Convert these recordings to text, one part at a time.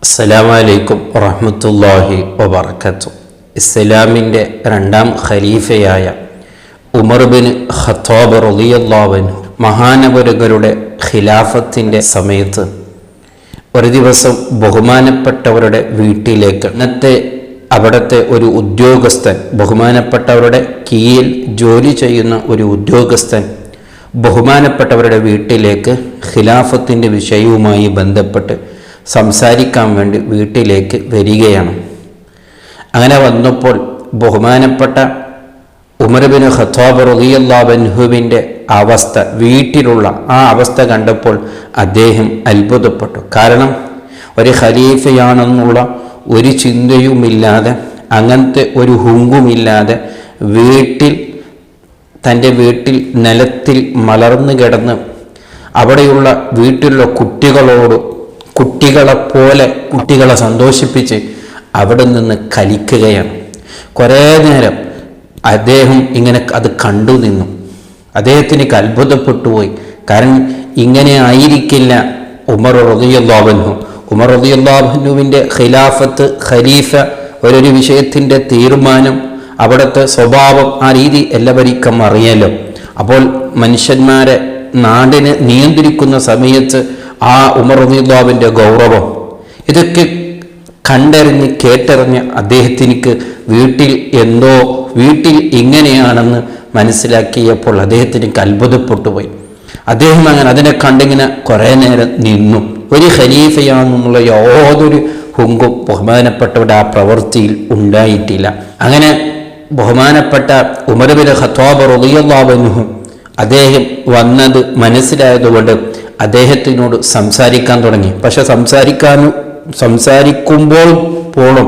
അസ്സലാമു അലൈക്കും വറഹ്മത്തുള്ളാഹി വബറകാതുഹു. ഇസ്ലാമിൻ്റെ രണ്ടാം ഖലീഫയായ ഉമർ ബിൻ ഖത്താബ് റളിയല്ലാഹു അൻഹു മഹാനവരുകളുടെ ഖിലാഫത്തിൻ്റെ സമയത്ത് ഒരു ദിവസം ബഹുമാനപ്പെട്ടവരുടെ വീട്ടിലേക്ക് അവിടുത്തെ ഒരു ഉദ്യോഗസ്ഥൻ, ബഹുമാനപ്പെട്ടവരുടെ കീഴിൽ ജോലി ചെയ്യുന്ന ഒരു ഉദ്യോഗസ്ഥൻ ബഹുമാനപ്പെട്ടവരുടെ വീട്ടിലേക്ക് ഖിലാഫത്തിൻ്റെ വിഷയവുമായി ബന്ധപ്പെട്ട് സംസാരിക്കാൻ വേണ്ടി വീട്ടിലേക്ക് വരികയാണ്. അങ്ങനെ വന്നപ്പോൾ ബഹുമാനപ്പെട്ട ഉമർ ബിൻ ഖത്താബ് റളിയല്ലാഹു അൻഹുവിൻ്റെ അവസ്ഥ, വീട്ടിലുള്ള ആ അവസ്ഥ കണ്ടപ്പോൾ അദ്ദേഹം അത്ഭുതപ്പെട്ടു. കാരണം ഒരു ഖലീഫയാണെന്നുള്ള ഒരു ചിന്തയുമില്ലാതെ, അങ്ങനത്തെ ഒരു ഹുങ്കുമില്ലാതെ തൻ്റെ വീട്ടിൽ നിലത്തിൽ മലർന്നു കിടന്ന് അവിടെയുള്ള വീട്ടിലുള്ള കുട്ടികളെപ്പോലെ കുട്ടികളെ സന്തോഷിപ്പിച്ച് അവിടെ നിന്ന് കലിക്കുകയാണ്. കുറേ നേരം അദ്ദേഹം ഇങ്ങനെ അത് കണ്ടു നിന്നു. അദ്ദേഹത്തിന് അത്ഭുതപ്പെട്ടുപോയി. കാരണം ഇങ്ങനെ ആയിരിക്കില്ല ഉമർ റളിയല്ലാഹു അൻഹു. ഉമർ റളിയല്ലാഹു അൻഹുവിൻ്റെ ഖിലാഫത്ത്, ഖലീഫ, ഒരു വിഷയത്തിൻ്റെ തീരുമാനം, അവിടുത്തെ സ്വഭാവം, ആ രീതി എല്ലാവർക്കും അറിയാലോ. അപ്പോൾ മനുഷ്യന്മാരെ, നാടിനെ നിയന്ത്രിക്കുന്ന സമയത്ത് ആ ഉമർ റളിയല്ലാഹുവിൻ്റെ ഗൗരവം, ഇതൊക്കെ കണ്ടറിഞ്ഞ് കേട്ടറിഞ്ഞ് അദ്ദേഹത്തിനിക്ക് വീട്ടിൽ ഇങ്ങനെയാണെന്ന് മനസ്സിലാക്കിയപ്പോൾ അദ്ദേഹത്തിന് അത്ഭുതപ്പെട്ടുപോയി. അദ്ദേഹം അതിനെ കണ്ടിങ്ങനെ കുറേ നേരം നിന്നു. ഒരു ഖലീഫയാണെന്നുള്ള യാതൊരു ഹുങ്കും ബഹുമാനപ്പെട്ടവരുടെ ആ പ്രവൃത്തിയിൽ ഉണ്ടായിട്ടില്ല. അങ്ങനെ ബഹുമാനപ്പെട്ട ഉമർ ബിൻ ഖത്താബ് റളിയല്ലാഹു അൻഹു അദ്ദേഹം വന്നത് മനസ്സിലായതുകൊണ്ട് അദ്ദേഹത്തിനോട് സംസാരിക്കാൻ തുടങ്ങി. പക്ഷെ സംസാരിക്കുമ്പോൾ പോലും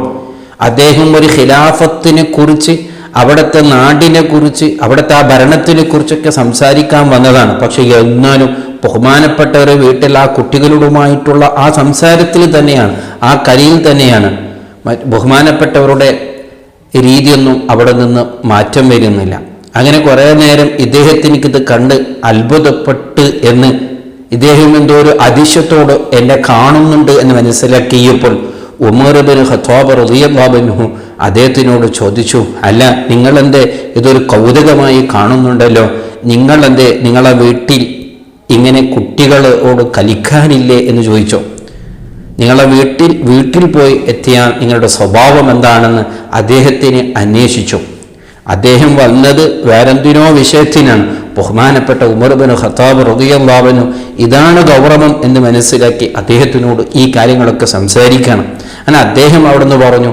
അദ്ദേഹം ഒരു ഖിലാഫത്തിനെ കുറിച്ച്, അവിടുത്തെ നാടിനെ കുറിച്ച്, അവിടുത്തെ ആ ഭരണത്തിനെ കുറിച്ചൊക്കെ സംസാരിക്കാൻ വന്നതാണ്. പക്ഷെ എന്നാലും ബഹുമാനപ്പെട്ടവരെ വീട്ടിൽ ആ കുട്ടികളുമായിട്ടുള്ള ആ സംസാരത്തിൽ തന്നെയാണ്, ആ കളിയിൽ തന്നെയാണ്. ബഹുമാനപ്പെട്ടവരുടെ രീതിയൊന്നും അവിടെ നിന്ന് മാറ്റം വരുന്നില്ല. അങ്ങനെ കുറേ നേരം ഇദ്ദേഹത്തിനിക്കിത് കണ്ട് അത്ഭുതപ്പെട്ട് എന്ന് ഇദ്ദേഹം എന്തോ ഒരു അതിശയത്തോട് എന്നെ കാണുന്നുണ്ട് എന്ന് മനസ്സിലാക്കിയപ്പോൾ ഉമർ ബിൻ ഖത്താബ് റളിയല്ലാഹു അൻഹു അദ്ദേഹത്തിനോട് ചോദിച്ചു, അല്ല, നിങ്ങളെന്തേ ഇതൊരു കൗതുകമായി കാണുന്നുണ്ടല്ലോ, നിങ്ങളെന്തേ നിങ്ങളെ ഇങ്ങനെ കുട്ടികളോട് കളിക്കാനില്ലേ എന്ന് ചോദിച്ചോ? നിങ്ങളെ വീട്ടിൽ പോയി എത്തിയാൽ നിങ്ങളുടെ സ്വഭാവം എന്താണെന്ന് അദ്ദേഹത്തിന് അന്വേഷിച്ചു. അദ്ദേഹം വന്നത് വേറെന്തിനോ വിഷയത്തിനാണ്. ബഹുമാനപ്പെട്ട ഉമർ ബിൻ ഖത്താബ് റളിയല്ലാഹു അൻഹു ഇതാണ് ഗൗരവം എന്ന് മനസ്സിലാക്കി അദ്ദേഹത്തിനോട് ഈ കാര്യങ്ങളൊക്കെ സംസാരിക്കണം. അങ്ങനെ അദ്ദേഹം അവിടുന്ന് പറഞ്ഞു,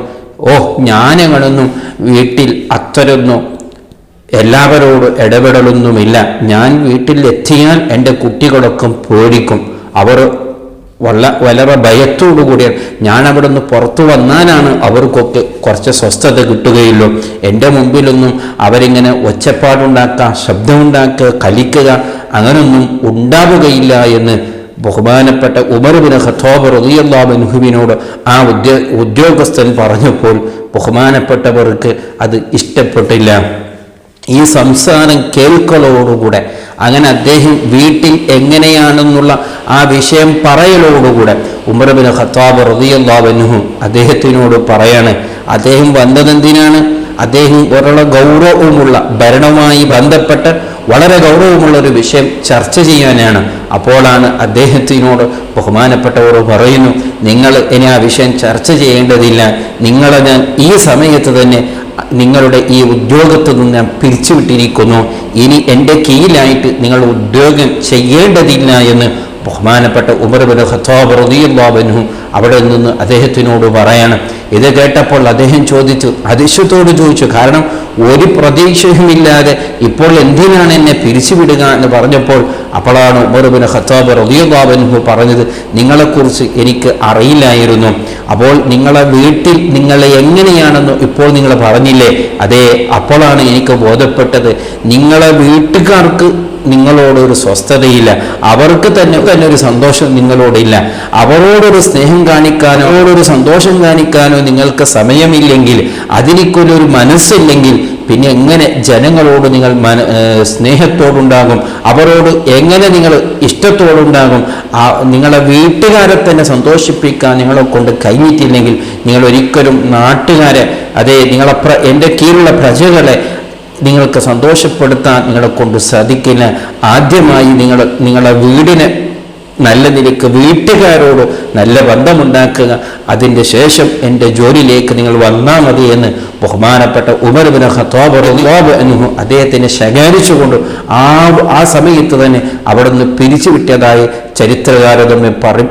ഞാനങ്ങനൊന്നും വീട്ടിൽ അത്തരൊന്നും എല്ലാവരോടും ഇടപെടലൊന്നുമില്ല. ഞാൻ വീട്ടിൽ എത്തിയാൽ എൻ്റെ കുട്ടികളൊക്കെ പേടിക്കും. അവർ വളരെ ഭയത്തോടുകൂടിയാണ്. ഞാൻ അവിടെ നിന്ന് പുറത്തു വന്നാലാണ് അവർക്കൊക്കെ കുറച്ച് സ്വസ്ഥത കിട്ടുകയുള്ളൂ. എൻ്റെ മുമ്പിലൊന്നും അവരിങ്ങനെ ഒച്ചപ്പാടുണ്ടാക്കുക, ശബ്ദമുണ്ടാക്കുക, കളിക്കുക അങ്ങനൊന്നും ഉണ്ടാവുകയില്ല എന്ന് ബഹുമാനപ്പെട്ട ഉമർ ബിൻ ഖത്താബ് റളിയല്ലാഹു അൻഹുവിനോട് ആ ഉദ്യോഗസ്ഥൻ പറഞ്ഞപ്പോൾ ബഹുമാനപ്പെട്ടവർക്ക് അത് ഇഷ്ടപ്പെട്ടില്ല. ഈ സംസാരം കേൾക്കലോടുകൂടെ അങ്ങനെ അദ്ദേഹം വീട്ടിൽ എങ്ങനെയാണെന്നുള്ള ആ വിഷയം പറയലോടുകൂടെ ഉമർ ബിൻ ഖത്താബ് റളിയല്ലാഹു അൻഹു അദ്ദേഹത്തിനോട് പറയാണ്, അദ്ദേഹം വന്നതെന്തിനാണ്? അദ്ദേഹം വളരെ ഗൗരവമുള്ള, ഭരണവുമായി ബന്ധപ്പെട്ട് വളരെ ഗൗരവമുള്ള ഒരു വിഷയം ചർച്ച ചെയ്യാനാണ്. അപ്പോഴാണ് അദ്ദേഹത്തിനോട് ബഹുമാനപ്പെട്ടവർ പറയുന്നു, നിങ്ങൾ ഇനി ആ വിഷയം ചർച്ച ചെയ്യേണ്ടതില്ല, നിങ്ങളെ ഞാൻ ഈ സമയത്ത് തന്നെ നിങ്ങളുടെ ഈ ഉദ്യോഗത്തിൽ നിന്ന് ഞാൻ പിരിച്ചുവിട്ടിരിക്കുന്നു, ഇനി എൻ്റെ കീഴിലായിട്ട് നിങ്ങൾ ഉദ്യോഗം ചെയ്യേണ്ടതില്ല എന്ന് ബഹുമാനപ്പെട്ട ഉമർ ബിൻ ഖത്താബ് റളിയല്ലാഹു അൻഹു അവിടെ നിന്ന് അദ്ദേഹത്തിനോട് പറയാണ്. ഇത് കേട്ടപ്പോൾ അദ്ദേഹം അതിശയത്തോട് ചോദിച്ചു, കാരണം ഒരു പ്രതീക്ഷയുമില്ലാതെ ഇപ്പോൾ എന്തിനാണ് എന്നെ പിരിച്ചുവിടുക എന്ന് പറഞ്ഞപ്പോൾ അപ്പോഴാണ് ഉമർ ബിൻ ഖത്താബ് റളിയല്ലാഹു അൻഹു പറഞ്ഞത്, നിങ്ങളെക്കുറിച്ച് എനിക്ക് അറിയില്ലായിരുന്നു. അപ്പോൾ നിങ്ങളെ വീട്ടിൽ നിങ്ങളെ എങ്ങനെയാണെന്ന് ഇപ്പോൾ നിങ്ങൾ പറഞ്ഞില്ലേ, അതേ അപ്പോഴാണ് എനിക്ക് ബോധപ്പെട്ടത്, നിങ്ങളെ വീട്ടുകാർക്ക് നിങ്ങളോടൊരു സ്വസ്ഥതയില്ല, അവർക്ക് തന്നെ ഒരു സന്തോഷം നിങ്ങളോടില്ല, അവരോടൊരു സ്നേഹം കാണിക്കാനോ അവരോടൊരു സന്തോഷം കാണിക്കാനോ നിങ്ങൾക്ക് സമയമില്ലെങ്കിൽ, അതിനൊരു മനസ്സില്ലെങ്കിൽ പിന്നെ എങ്ങനെ ജനങ്ങളോട് നിങ്ങൾ സ്നേഹത്തോടുണ്ടാകും, അവരോട് എങ്ങനെ നിങ്ങൾ ഇഷ്ടത്തോടുണ്ടാകും. നിങ്ങളെ വീട്ടുകാരെ തന്നെ സന്തോഷിപ്പിക്കാൻ നിങ്ങളെ കൊണ്ട് കഴിഞ്ഞിട്ടില്ലെങ്കിൽ നിങ്ങൾ ഒരിക്കലും നാട്ടുകാരെ, എൻ്റെ കീഴിലുള്ള പ്രജകളെ നിങ്ങൾക്ക് സന്തോഷപ്പെടുത്താൻ നിങ്ങളെ കൊണ്ട് സാധിക്കില്ല. ആദ്യമായി നിങ്ങളെ വീടിനെ നല്ല നിലയ്ക്ക് വീട്ടുകാരോട് നല്ല ബന്ധമുണ്ടാക്കുക, അതിൻ്റെ ശേഷം എൻ്റെ ജോലിയിലേക്ക് നിങ്ങൾ വന്നാൽ മതി എന്ന് ബഹുമാനപ്പെട്ട ഉമർ ഇബ്നു ഖത്താബ് റളിയല്ലാഹു അൻഹു അദ്ദേഹത്തിനെ ശകാരിച്ചുകൊണ്ട് ആ സമയത്ത് തന്നെ അവിടെ നിന്ന് പിരിച്ചുവിട്ടതായി ചരിത്രകാരൻ നമ്മെ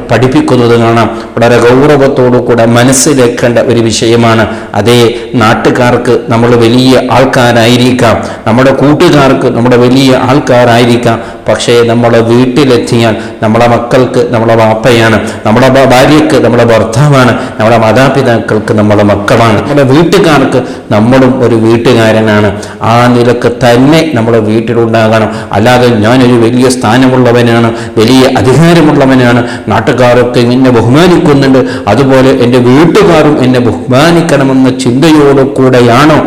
പഠിപ്പിക്കുന്നത് കാണാം. വളരെ ഗൗരവത്തോടു കൂടെ മനസ്സിലാക്കേണ്ട ഒരു വിഷയമാണ്. അതേ, നാട്ടുകാർക്ക് നമ്മൾ വലിയ ആൾക്കാരായിരിക്കാം, നമ്മുടെ കൂട്ടുകാർക്ക് നമ്മുടെ വലിയ ആൾക്കാരായിരിക്കാം, പക്ഷേ നമ്മുടെ വീട്ടിലെത്തിയാൽ നമ്മളെ മക്കൾക്ക് നമ്മളെ വാപ്പയാണ്, നമ്മുടെ ഭാര്യയ്ക്ക് നമ്മളെ ഭർത്താവാണ്, നമ്മുടെ മാതാപിതാക്കൾക്ക് നമ്മളെ മക്കളാണ്, നമ്മുടെ വീട്ടുകാർക്ക് നമ്മളും ഒരു വീട്ടുകാരനാണ്. ആ നിലക്ക് തന്നെ നമ്മുടെ വീട്ടിലുണ്ടാകണം. അല്ലാതെ ഞാനൊരു വലിയ സ്ഥാനമുള്ളവനാണ്, വലിയ അധികാരമുള്ളവനാണ്, നാട്ടുകാരൊക്കെ എന്നെ ബഹുമാനിക്കുന്നുണ്ട്, അതുപോലെ എൻ്റെ വീട്ടുകാരും എന്നെ ബഹുമാനിക്കണമെന്ന ചിന്തയോടുകൂടെയാണോ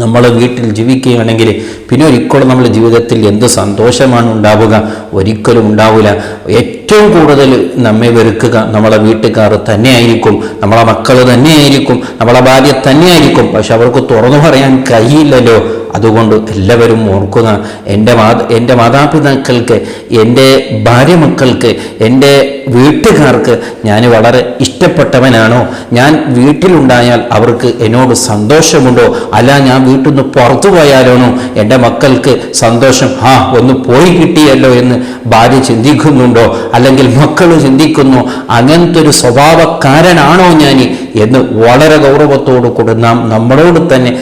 നമ്മൾ വീട്ടിൽ ജീവിക്കുകയാണെങ്കിൽ പിന്നെ ഒരിക്കലും നമ്മുടെ ജീവിതത്തിൽ എന്ത് സന്തോഷമാണ് ഉണ്ടാവുക? ഒരിക്കലും ഉണ്ടാവില്ല. ഏറ്റവും കൂടുതൽ നമ്മെ വെറുക്കുക നമ്മളെ വീട്ടുകാർ തന്നെയായിരിക്കും, നമ്മളെ മക്കൾ തന്നെയായിരിക്കും, നമ്മളെ ഭാര്യ തന്നെയായിരിക്കും. പക്ഷെ അവർക്ക് തുറന്നു പറയാൻ കഴിയില്ലല്ലോ. അതുകൊണ്ട് എല്ലാവരും ഓർക്കുക, എൻ്റെ മാതാപിതാക്കൾക്ക്, എൻ്റെ ഭാര്യ മക്കൾക്ക്, എൻ്റെ വീട്ടുകാർക്ക് ഞാൻ വളരെ ഇഷ്ടപ്പെട്ടവനാണോ? ഞാൻ വീട്ടിലുണ്ടായാൽ അവർക്ക് എന്നോട് സന്തോഷമുണ്ടോ? അല്ല ഞാൻ വീട്ടിൽ നിന്ന് പുറത്തു പോയാലാണോ എൻ്റെ മക്കൾക്ക് സന്തോഷം? ഒന്ന് പോയി കിട്ടിയല്ലോ എന്ന് ഭാര്യ ചിന്തിക്കുന്നുണ്ടോ? അല്ലെങ്കിൽ മക്കൾ ചിന്തിക്കുന്നു അങ്ങനത്തെ ഒരു സ്വഭാവക്കാരനാണോ ഞാൻ എന്ന് വളരെ ഗൗരവത്തോടു കൂടി നാം നമ്മളോട് തന്നെ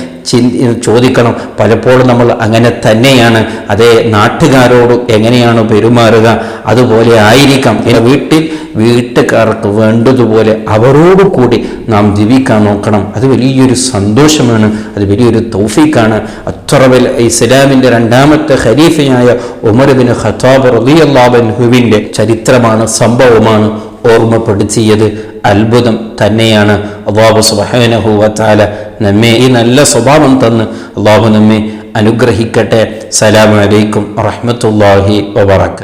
ചോദിക്കണം. പലപ്പോഴും നമ്മൾ അങ്ങനെ തന്നെയാണ്. അതേ, നാട്ടുകാരോട് എങ്ങനെയാണ് പെരുമാറുക അതുപോലെ ആയിരിക്കാം വീട്ടുകാർക്ക് വേണ്ടതുപോലെ അവരോട് കൂടി നാം ജീവിക്കാൻ നോക്കണം. അത് വലിയൊരു സന്തോഷമാണ്, അത് വലിയൊരു തൗഫീഖാണ്. അത്ര ഇസ്ലാമിൻ്റെ രണ്ടാമത്തെ ഖലീഫയായ ഉമർ ഇബ്നു ഖത്താബ് റളിയല്ലാഹു അൻഹുവിൻ്റെ ചരിത്രമാണ്, സംഭവമാണ് ഓർമ്മപ്പെടുത്തിയത്. അത്ഭുതം തന്നെയാണ്. അല്ലാഹു സുബ്ഹാനഹു വ തആല നമ്മെ ഈ നല്ല സ്വഭാവം തന്ന് അല്ലാഹു നമ്മെ അനുഗ്രഹിക്കട്ടെ. സലാമു അലൈക്കും വറഹ്മത്തുള്ളാഹി വബറകാതുഹു.